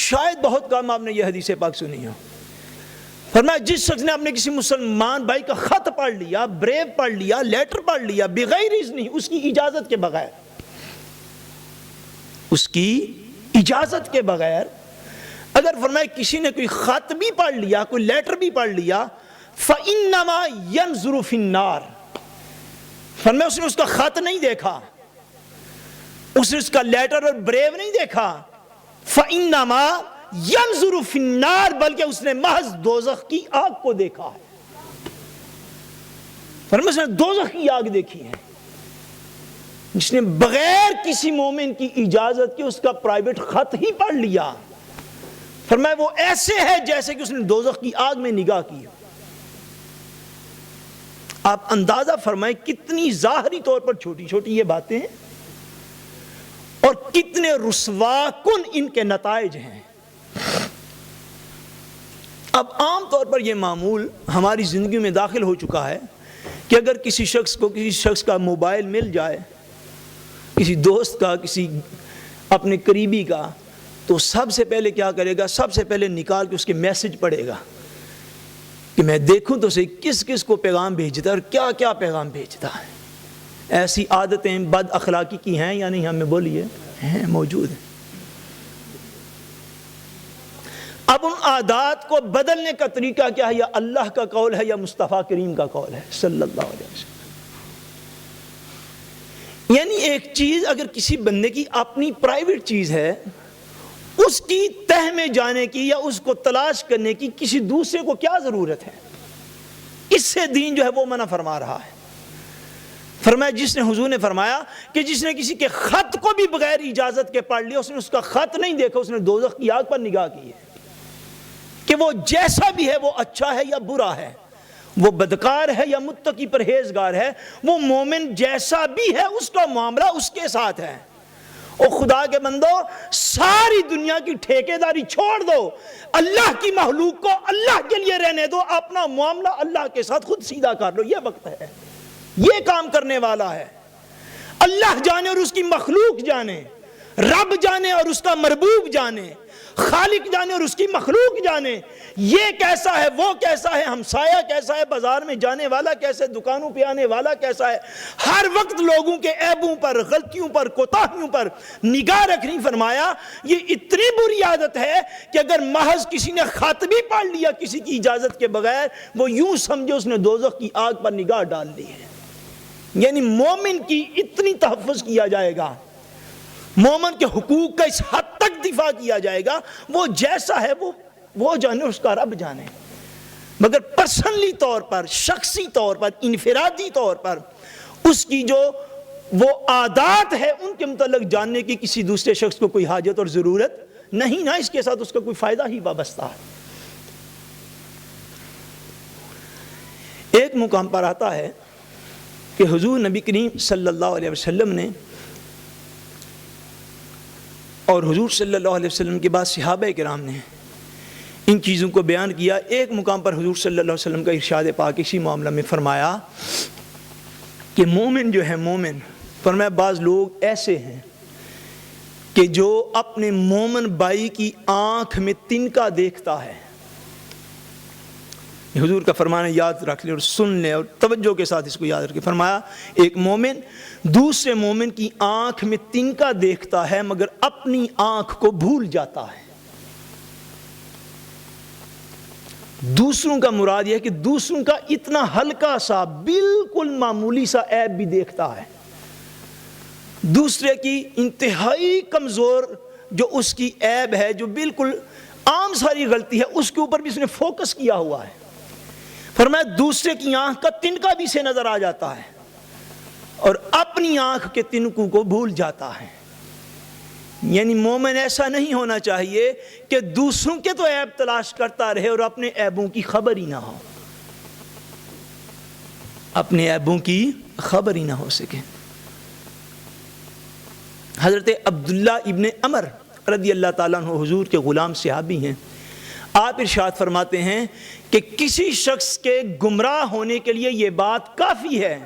شاید بہت کم آپ نے یہ حدیث پاک سنی ہو. فرمایا جس شخص نے اپنے کسی مسلمان بھائی کا خط پڑھ لیا، بریو پڑھ لیا، لیٹر پڑھ لیا بغیر اذن، اس کی اجازت کے بغیر، اس کی اجازت کے بغیر، اگر فرمایا کسی نے کوئی خط بھی پڑھ لیا، کوئی لیٹر بھی پڑھ لیا، فَإِنَّمَا يَنْظُرُ فِي النَّارِ، فرمایا اس نے اس کا خط نہیں دیکھا، اس نے اس کا لیٹر اور بریو نہیں دیکھا، فَإِنَّمَا يَنْظُرُ فِي النَّارِ، بلکہ اس نے محض دوزخ کی آگ کو دیکھا ہے. فرمایا اس نے دوزخ کی آگ دیکھی ہے. جس نے بغیر کسی مومن کی اجازت کے اس کا پرائیویٹ خط ہی پڑھ لیا، فرمایا وہ ایسے ہے جیسے کہ اس نے دوزخ کی آگ میں نگاہ کی. آپ اندازہ فرمائیں کتنی ظاہری طور پر چھوٹی چھوٹی یہ باتیں ہیں اور کتنے رسوا کن ان کے نتائج ہیں. اب عام طور پر یہ معمول ہماری زندگی میں داخل ہو چکا ہے کہ اگر کسی شخص کا موبائل مل جائے، کسی دوست کا، کسی اپنے قریبی کا، تو سب سے پہلے کیا کرے گا؟ سب سے پہلے نکال کے اس کے میسج پڑھے گا کہ میں دیکھوں تو صحیح کس کس کو پیغام بھیجتا ہے اور کیا کیا پیغام بھیجتا ہے. ایسی عادتیں بد اخلاقی کی ہیں یا نہیں؟ ہمیں بولیے، ہیں، موجود ہیں. اب ان عادات کو بدلنے کا طریقہ کیا ہے؟ یا اللہ کا قول ہے یا مصطفیٰ کریم کا قول ہے صلی اللہ علیہ وسلم. یعنی ایک چیز اگر کسی بندے کی اپنی پرائیویٹ چیز ہے، اس کی تہ میں جانے کی یا اس کو تلاش کرنے کی کسی دوسرے کو کیا ضرورت ہے؟ اس سے دین جو ہے وہ منع فرما رہا ہے. فرمایا جس نے، حضور نے فرمایا کہ جس نے کسی کے خط کو بھی بغیر اجازت کے پڑھ لیا، اس نے اس کا خط نہیں دیکھا، اس نے دوزخ کی آگ پر نگاہ کی ہے کہ وہ جیسا بھی ہے، وہ اچھا ہے یا برا ہے، وہ بدکار ہے یا متقی پرہیزگار ہے، وہ مومن جیسا بھی ہے اس کا معاملہ اس کے ساتھ ہے. او خدا کے بندو، ساری دنیا کی ٹھیکیداری چھوڑ دو، اللہ کی مخلوق کو اللہ کے لیے رہنے دو، اپنا معاملہ اللہ کے ساتھ خود سیدھا کر لو. یہ وقت ہے، یہ کام کرنے والا ہے. اللہ جانے اور اس کی مخلوق جانے، رب جانے اور اس کا مربوب جانے، خالق جانے اور اس کی مخلوق جانے، یہ کیسا ہے، وہ کیسا ہے، ہمسایہ کیسا ہے، بازار میں جانے والا کیسا ہے، دکانوں پہ آنے والا کیسا ہے، ہر وقت لوگوں کے عیبوں پر، غلطیوں پر، کوتاہیوں پر نگاہ رکھنی. فرمایا یہ اتنی بری عادت ہے کہ اگر محض کسی نے خط بھی پڑھ لیا کسی کی اجازت کے بغیر، وہ یوں سمجھے اس نے دوزخ کی آگ پر نگاہ ڈال لی ہے. یعنی مومن کی اتنی تحفظ کیا جائے گا، مومن کے حقوق کا اس حد تک دفاع کیا جائے گا، وہ جیسا ہے وہ جانے، اس کا رب جانے. مگر پرسنلی طور پر، شخصی طور پر، انفرادی طور پر اس کی جو وہ عادات ہے ان کے متعلق جاننے کی کسی دوسرے شخص کو کوئی حاجت اور ضرورت نہیں، نہ اس کے ساتھ اس کا کوئی فائدہ ہی وابستہ ہے. ایک مقام پر آتا ہے کہ حضور نبی کریم صلی اللہ علیہ وسلم نے اور حضور صلی اللہ علیہ وسلم کے بعد صحابہ کرام نے ان چیزوں کو بیان کیا. ایک مقام پر حضور صلی اللہ علیہ وسلم کا ارشاد پاک اسی معاملہ میں فرمایا کہ مومن جو ہے، مومن فرمایا بعض لوگ ایسے ہیں کہ جو اپنے مومن بھائی کی آنکھ میں تنکا دیکھتا ہے. حضور کا فرمانا یاد رکھ لیں اور سن لیں اور توجہ کے ساتھ اس کو یاد رکھیں. فرمایا ایک مومن دوسرے مومن کی آنکھ میں تنکا دیکھتا ہے مگر اپنی آنکھ کو بھول جاتا ہے. دوسروں کا مراد یہ ہے کہ دوسروں کا اتنا ہلکا سا بالکل معمولی سا عیب بھی دیکھتا ہے، دوسرے کی انتہائی کمزور جو اس کی عیب ہے، جو بالکل عام ساری غلطی ہے، اس کے اوپر بھی اس نے فوکس کیا ہوا ہے. فرمایا دوسرے کی آنکھ کا تنکا بھی سے نظر آ جاتا ہے اور اپنی آنکھ کے تنکوں کو بھول جاتا ہے. یعنی مومن ایسا نہیں ہونا چاہیے کہ دوسروں کے تو عیب تلاش کرتا رہے اور اپنے عیبوں کی خبر ہی نہ ہو، اپنے عیبوں کی خبر ہی نہ ہو سکے. حضرت عبداللہ ابن عمر رضی اللہ تعالیٰ عنہ حضور کے غلام صحابی ہیں. آپ ارشاد فرماتے ہیں کہ کسی شخص کے گمراہ ہونے کے لیے یہ بات کافی ہے.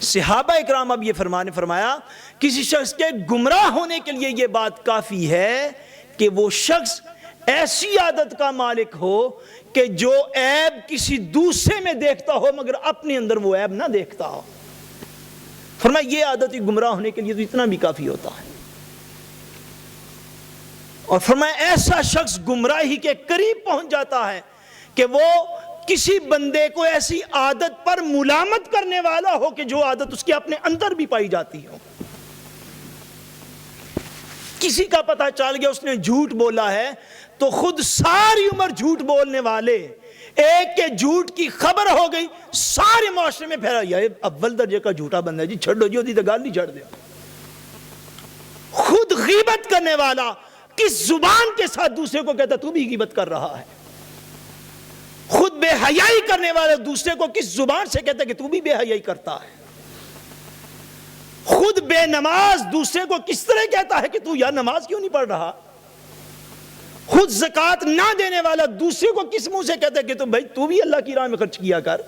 صحابہ اکرام اب یہ فرمایا کسی شخص کے گمراہ ہونے کے لیے یہ بات کافی ہے کہ وہ شخص ایسی عادت کا مالک ہو کہ جو عیب کسی دوسرے میں دیکھتا ہو مگر اپنے اندر وہ عیب نہ دیکھتا ہو۔ فرمایا یہ عادت ہی گمراہ ہونے کے لیے تو اتنا بھی کافی ہوتا ہے۔ اور فرمایا ایسا شخص گمراہی کے قریب پہنچ جاتا ہے کہ وہ کسی بندے کو ایسی عادت پر ملامت کرنے والا ہو کہ جو عادت اس کے اپنے اندر بھی پائی جاتی ہو۔ کسی کا پتہ چل گیا اس نے جھوٹ بولا ہے تو خود ساری عمر جھوٹ بولنے والے، ایک کے جھوٹ کی خبر ہو گئی سارے معاشرے میں پھیلا، یہ اول درجے کا جھوٹا بندہ ہے جی، چھڑو جی ہوتی تو گال نہیں چھڑ دیا۔ خود غیبت کرنے والا کس زبان کے ساتھ دوسرے کو کہتا تو بھی غیبت کر رہا ہے؟ خود بے حیائی کرنے والا دوسرے کو کس زبان سے کہتا کہ تو بھی بے حیائی کرتا ہے؟ خود بے نماز دوسرے کو کس طرح کہتا ہے کہ تو یار نماز کیوں نہیں پڑھ رہا؟ خود زکوٰۃ نہ دینے والا دوسرے کو کس منہ سے کہتا ہے کہ تو بھی اللہ کی راہ میں خرچ کیا کر؟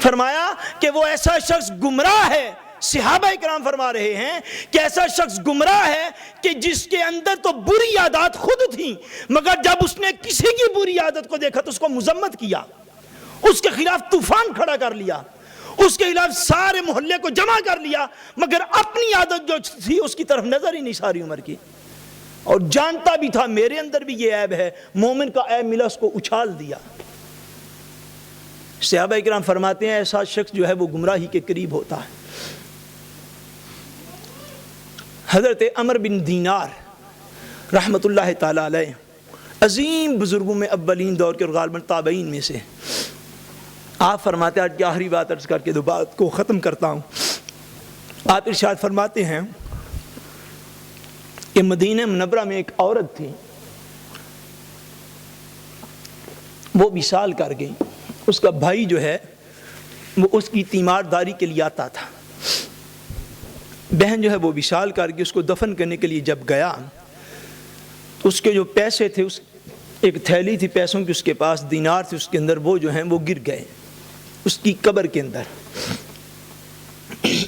فرمایا کہ وہ ایسا شخص گمراہ ہے۔ صحابہ کرام فرما رہے ہیں کہ ایسا شخص گمراہ ہے کہ جس کے اندر تو بری عادات خود تھیں مگر جب اس نے کسی کی بری عادت کو دیکھا تو اس کو مذمت کیا، اس کے خلاف طوفان کھڑا کر لیا، اس کے خلاف سارے محلے کو جمع کر لیا مگر اپنی عادت جو تھی اس کی طرف نظر ہی نہیں ساری عمر کی، اور جانتا بھی تھا میرے اندر بھی یہ عیب ہے، مومن کا عیب ملا اس کو اچھال دیا۔ صحابہ کرام فرماتے ہیں ایسا شخص جو ہے وہ گمراہی کے قریب ہوتا ہے۔ حضرت عمر بن دینار رحمت اللہ تعالی علیہ عظیم بزرگوں میں اولین دور کے اور غالباً تابعین میں سے، آپ فرماتے ہیں، آج کی آخری بات عرض کر کے دو بات کو ختم کرتا ہوں۔ آپ ارشاد فرماتے ہیں کہ مدینہ منورہ میں ایک عورت تھی، وہ وصال کر گئی، اس کا بھائی جو ہے وہ اس کی تیمارداری کے لیے آتا تھا، بہن جو ہے وہ وصال کر گئی، اس کو دفن کرنے کے لیے جب گیا تو اس کے جو پیسے تھے، اس ایک تھیلی تھی پیسوں کی اس کے پاس، دینار تھے اس کے اندر، وہ جو ہیں وہ گر گئے اس کی قبر کے اندر،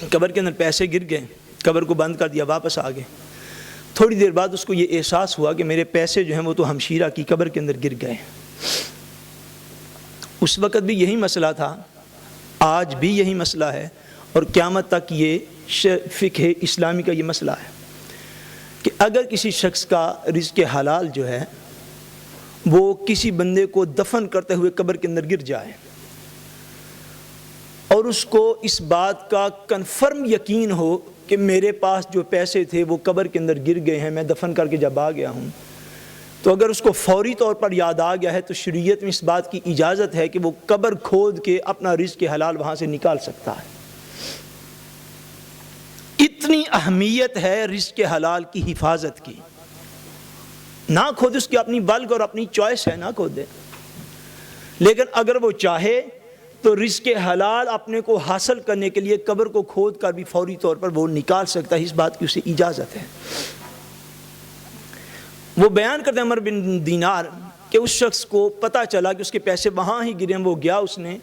قبر کے اندر پیسے گر گئے، قبر کو بند کر دیا، واپس آ گئے۔ تھوڑی دیر بعد اس کو یہ احساس ہوا کہ میرے پیسے جو ہیں وہ تو ہمشیرہ کی قبر کے اندر گر گئے۔ اس وقت بھی یہی مسئلہ تھا، آج بھی یہی مسئلہ ہے، اور قیامت تک یہ فقہ اسلامی کا یہ مسئلہ ہے کہ اگر کسی شخص کا رزق حلال جو ہے وہ کسی بندے کو دفن کرتے ہوئے قبر کے اندر گر جائے اور اس کو اس بات کا کنفرم یقین ہو کہ میرے پاس جو پیسے تھے وہ قبر کے اندر گر گئے ہیں، میں دفن کر کے جب آ گیا ہوں، تو اگر اس کو فوری طور پر یاد آ گیا ہے تو شریعت میں اس بات کی اجازت ہے کہ وہ قبر کھود کے اپنا رزق حلال وہاں سے نکال سکتا ہے۔ اتنی اہمیت ہے رزق حلال کی حفاظت کی، نہ کھود، اس کی اپنی بلغ اور اپنی چوائس ہے، نہ کھودے، لیکن اگر وہ چاہے تو رزق حلال اپنے کو حاصل کرنے کے لیے قبر کو کھود کر بھی فوری طور پر وہ نکال سکتا ہے، اس بات کی اسے اجازت ہے۔ وہ بیان کرتے ہیں عمر بن دینار کہ اس شخص کو پتہ چلا کہ اس کے پیسے وہاں ہی گرے ہیں، وہ گیا، اس نے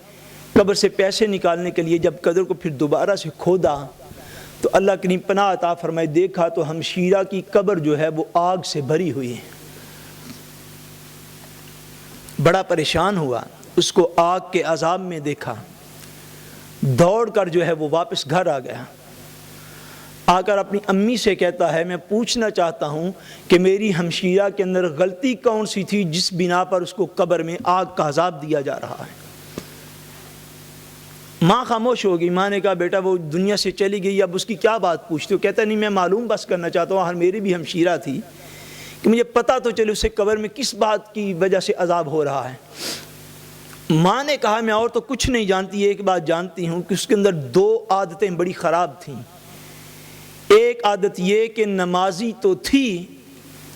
قبر سے پیسے نکالنے کے لیے جب قبر کو پھر دوبارہ سے کھودا تو اللہ کریم پناہ عطا فرمائے، دیکھا تو ہمشیرہ کی قبر جو ہے وہ آگ سے بھری ہوئی ہے۔ بڑا پریشان ہوا، اس کو آگ کے عذاب میں دیکھا، دوڑ کر جو ہے وہ واپس گھر آ گیا، آ کر اپنی امی سے کہتا ہے میں پوچھنا چاہتا ہوں کہ میری ہمشیرہ کے اندر غلطی کون سی تھی جس بنا پر اس کو قبر میں آگ کا عذاب دیا جا رہا ہے۔ ماں خاموش ہو گئی، ماں نے کہا بیٹا وہ دنیا سے چلی گئی، اب اس کی کیا بات پوچھتے ہو؟ کہتا نہیں میں معلوم بس کرنا چاہتا ہوں، میری بھی ہمشیرہ تھی کہ مجھے پتہ تو چلے اسے قبر میں کس بات کی وجہ سے عذاب ہو رہا ہے۔ ماں نے کہا میں اور تو کچھ نہیں جانتی، ایک بات جانتی ہوں کہ اس کے اندر دو عادتیں بڑی خراب تھیں۔ ایک عادت یہ کہ نمازی تو تھی،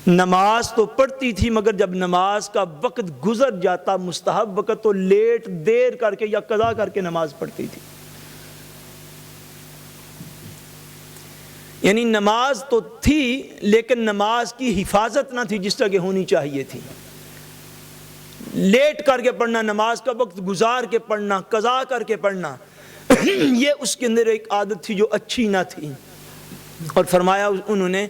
نماز تو پڑھتی تھی، مگر جب نماز کا وقت گزر جاتا مستحب وقت تو لیٹ دیر کر کے یا قضا کر کے نماز پڑھتی تھی۔ یعنی نماز تو تھی لیکن نماز کی حفاظت نہ تھی جس طرح کہ ہونی چاہیے تھی، لیٹ کر کے پڑھنا، نماز کا وقت گزار کے پڑھنا، قضا کر کے پڑھنا، یہ اس کے اندر ایک عادت تھی جو اچھی نہ تھی، اور فرمایا انہوں نے